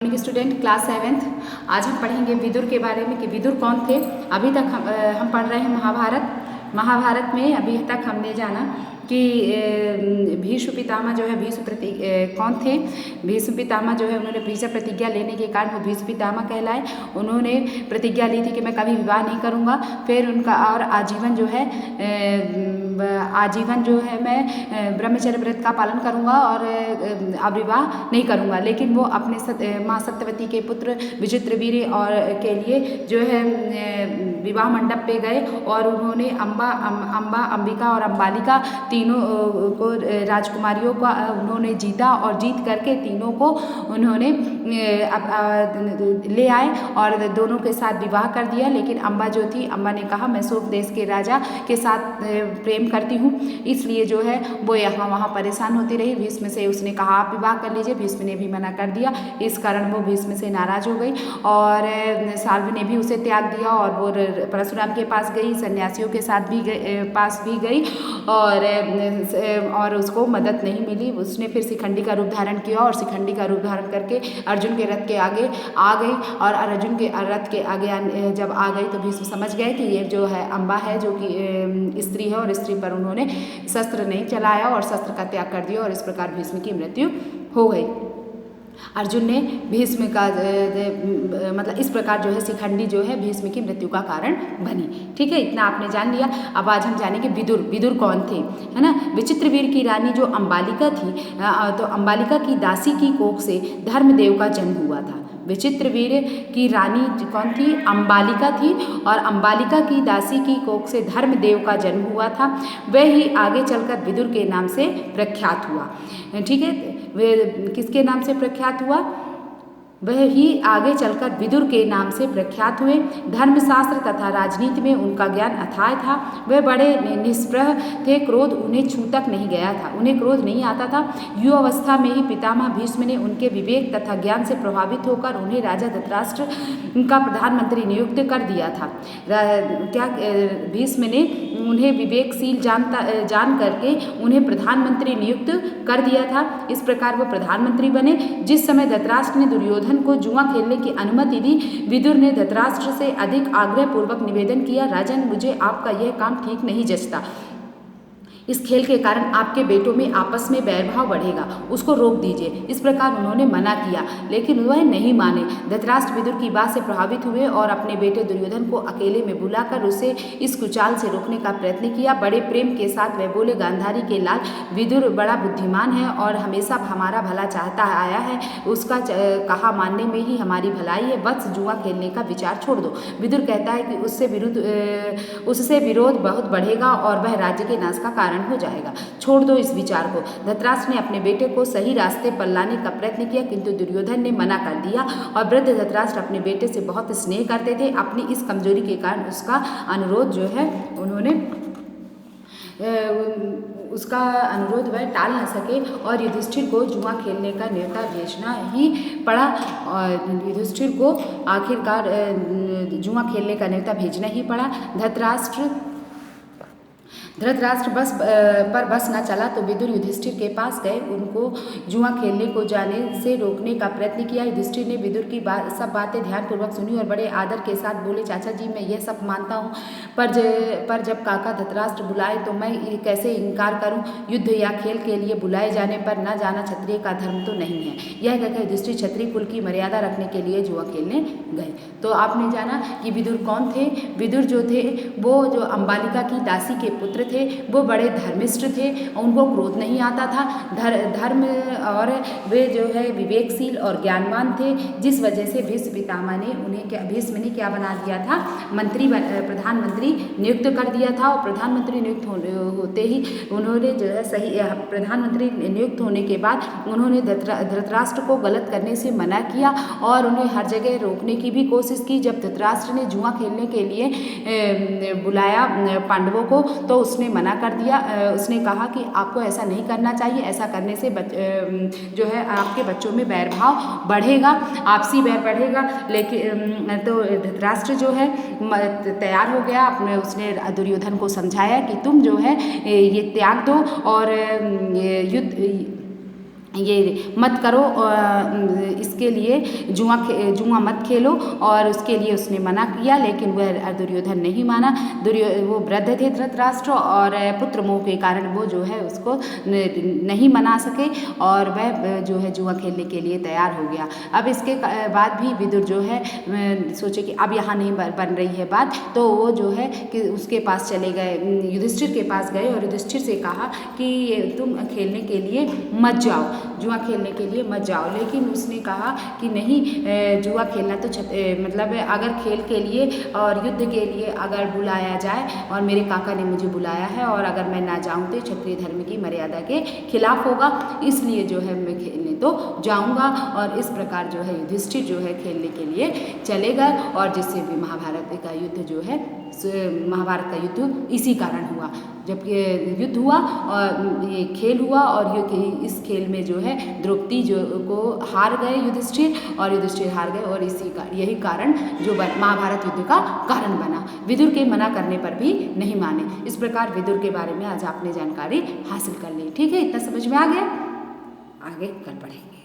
Morning student class 7th। आज हम पढ़ेंगे विदुर के बारे में कि विदुर कौन थे। अभी तक हम पढ़ रहे हैं महाभारत में अभी तक हमने जाना कि भीष्म पितामह जो है कौन थे। भीष्म पितामह जो है उन्होंने भीष्म प्रतिज्ञा लेने के कारण वो भीष्म पितामह कहलाए। उन्होंने प्रतिज्ञा ली थी कि मैं कभी विवाह नहीं करूँगा। फिर उनका और आजीवन जो है मैं ब्रह्मचर्य व्रत का पालन करूँगा और विवाह नहीं करूँगा। लेकिन वो अपने माँ सत्यवती के पुत्र विचित्रवीर्य और के लिए जो है विवाह मंडप पे गए और उन्होंने अंबिका और अंबालिका तीनों को राजकुमारियों का उन्होंने जीता और जीत करके तीनों को उन्होंने ले आए और दोनों के साथ विवाह कर दिया। लेकिन अम्बा जो थी, अम्बा ने कहा मैं शोक देश के राजा के साथ प्रेम करती हूँ, इसलिए जो है वो यहाँ वहाँ परेशान होती रही। भीष्म से उसने कहा आप विवाह कर लीजिए, भीष्म ने भी मना कर दिया। इस कारण वो भीष्म से नाराज हो गई और साल्व ने भी उसे त्याग दिया और वो परशुराम के पास गई, सन्यासियों के साथ भी पास भी गई और उसको मदद नहीं मिली। उसने फिर शिखंडी का रूप धारण किया और शिखंडी का रूप धारण करके अर्जुन के रथ के आगे आ गई और अर्जुन के रथ के आगे जब आ गई तो भीष्म समझ गए कि ये जो है अम्बा है जो कि स्त्री है और स्त्री पर उन्होंने शस्त्र नहीं चलाया और शस्त्र का त्याग कर दिया और इस प्रकार भीष्म की मृत्यु हो गई। अर्जुन ने भीष्म का मतलब इस प्रकार जो है शिखंडी जो है भीष्म की मृत्यु का कारण बनी। ठीक है, इतना आपने जान लिया। अब आज हम जानेंगे विदुर कौन थे, है ना। विचित्रवीर्य की रानी जो अंबालिका थी, तो अंबालिका की दासी की कोख से धर्मदेव का जन्म हुआ था। विचित्रवीर्य की रानी कौन थी? अंबालिका थी और अंबालिका की दासी की कोख से धर्मदेव का जन्म हुआ था। वह ही आगे चलकर विदुर के नाम से प्रख्यात हुआ। ठीक है, वे किसके नाम से प्रख्यात हुआ? वह ही आगे चलकर विदुर के नाम से प्रख्यात हुए। धर्मशास्त्र तथा राजनीति में उनका ज्ञान अथाह था। वह बड़े निष्प्रह थे, क्रोध उन्हें छू तक नहीं गया था, उन्हें क्रोध नहीं आता था। युवावस्था में ही पितामह भीष्म ने उनके विवेक तथा ज्ञान से प्रभावित होकर उन्हें राजा धृतराष्ट्र का प्रधानमंत्री नियुक्त कर दिया था। भीष्म ने उन्हें विवेकशील जान करके उन्हें प्रधानमंत्री नियुक्त कर दिया था। इस प्रकार वो प्रधानमंत्री बने। जिस समय धृतराष्ट्र ने दुर्योधन को जुआ खेलने की अनुमति दी, विदुर ने धृतराष्ट्र से अधिक आग्रह पूर्वक निवेदन किया, राजन मुझे आपका यह काम ठीक नहीं जचता। इस खेल के कारण आपके बेटों में आपस में बैरभाव बढ़ेगा, उसको रोक दीजिए। इस प्रकार उन्होंने मना किया, लेकिन वह नहीं माने। धृतराष्ट्र विदुर की बात से प्रभावित हुए और अपने बेटे दुर्योधन को अकेले में बुलाकर उसे इस कुचाल से रोकने का प्रयत्न किया। बड़े प्रेम के साथ वह बोले, गांधारी के लाल, विदुर बड़ा बुद्धिमान है और हमेशा हमारा भला चाहता आया है, उसका कहा मानने में ही हमारी भलाई है। बस जुआ खेलने का विचार छोड़ दो। विदुर कहता है कि उससे विरोध बहुत बढ़ेगा और वह राज्य के नाश का कारण हो जाएगा, छोड़ दो इस विचार को। धृतराष्ट्र ने अपने बेटे को सही रास्ते पर लाने का प्रयत्न किया, किंतु दुर्योधन ने मना कर दिया और वृद्ध धृतराष्ट्र अपने बेटे से बहुत स्नेह करते थे। अपनी इस कमजोरी के कारण उसका अनुरोध जो है उन्होंने उसका अनुरोध वह टाल न सके और युधिष्ठिर को जुआ खेलने का न्योता भेजना ही पड़ा और युधिष्ठिर को आखिरकार जुआ खेलने का न्योता भेजना ही पड़ा। धृतराष्ट्र बस न चला तो विदुर युधिष्ठिर के पास गए, उनको जुआ खेलने को जाने से रोकने का प्रयत्न किया। युधिष्ठिर ने विदुर की सब बातें ध्यानपूर्वक सुनी और बड़े आदर के साथ बोले, चाचा जी मैं यह सब मानता हूँ, पर जब काका धृतराष्ट्र बुलाए तो मैं कैसे इनकार करूँ। युद्ध या खेल के लिए बुलाए जाने पर न जाना क्षत्रिय का धर्म तो नहीं है। यह कहकर युधिष्ठिर क्षत्रिय कुल की मर्यादा रखने के लिए जुआ खेलने गए। तो आपने जाना कि विदुर कौन थे। विदुर जो थे वो जो अंबालिका की दासी के पुत्र थे, वो बड़े धर्मिष्ठ थे, उनको क्रोध नहीं आता था, धर्म और वे जो है विवेकशील और ज्ञानवान थे, जिस वजह से भीष्म पितामह ने भीष्म ने क्या बना दिया था? प्रधानमंत्री नियुक्त कर दिया था। और प्रधानमंत्री नियुक्त होते ही उन्होंने जो है प्रधानमंत्री नियुक्त होने के बाद उन्होंने धृतराष्ट्र को गलत करने से मना किया और उन्हें हर जगह रोकने की भी कोशिश की। जब धृतराष्ट्र ने जुआ खेलने के लिए बुलाया पांडवों को तो उसने मना कर दिया। उसने कहा कि आपको ऐसा नहीं करना चाहिए, ऐसा करने से जो है आपके बच्चों में बैरभाव बढ़ेगा, आपसी बैर बढ़ेगा। लेकिन तो धृतराष्ट्र जो है तैयार हो गया, उसने दुर्योधन को समझाया कि तुम जो है ये त्याग दो और ये मत करो, इसके लिए जुआ मत खेलो, और उसके लिए उसने मना किया, लेकिन वह दुर्योधन नहीं माना। वो वृद्ध थे धृतराष्ट्र, और पुत्र मोह के कारण वो जो है उसको नहीं मना सके, और वह जो है जुआ खेलने के लिए तैयार हो गया। अब इसके बाद भी विदुर जो है सोचे कि अब यहाँ नहीं बन रही है बात, तो वो जो है कि उसके पास चले गए, युधिष्ठिर के पास गए और युधिष्ठिर से कहा कि तुम खेलने के लिए मत जाओ, जुआ खेलने के लिए मत जाओ। लेकिन उसने कहा कि नहीं, जुआ खेलना तो मतलब अगर खेल के लिए और युद्ध के लिए अगर बुलाया जाए और मेरे काका ने मुझे बुलाया है, और अगर मैं ना जाऊँ तो क्षत्रिय धर्म की मर्यादा के खिलाफ होगा, इसलिए जो है मैं खेलने तो जाऊँगा। और इस प्रकार जो है युधिष्ठिर जो है खेलने के लिए चले गए, और जिससे भी महाभारत का युद्ध जो है, महाभारत का युद्ध इसी कारण हुआ। जब ये युद्ध हुआ और ये खेल हुआ, और इस खेल में जो है द्रौपदी जो को हार गए युधिष्ठिर, और युधिष्ठिर हार गए, और यही कारण जो महाभारत युद्ध का कारण बना। विदुर के मना करने पर भी नहीं माने। इस प्रकार विदुर के बारे में आज आपने जानकारी हासिल कर ली। ठीक है, इतना समझ में आ गया, आगे कल पढ़ेंगे।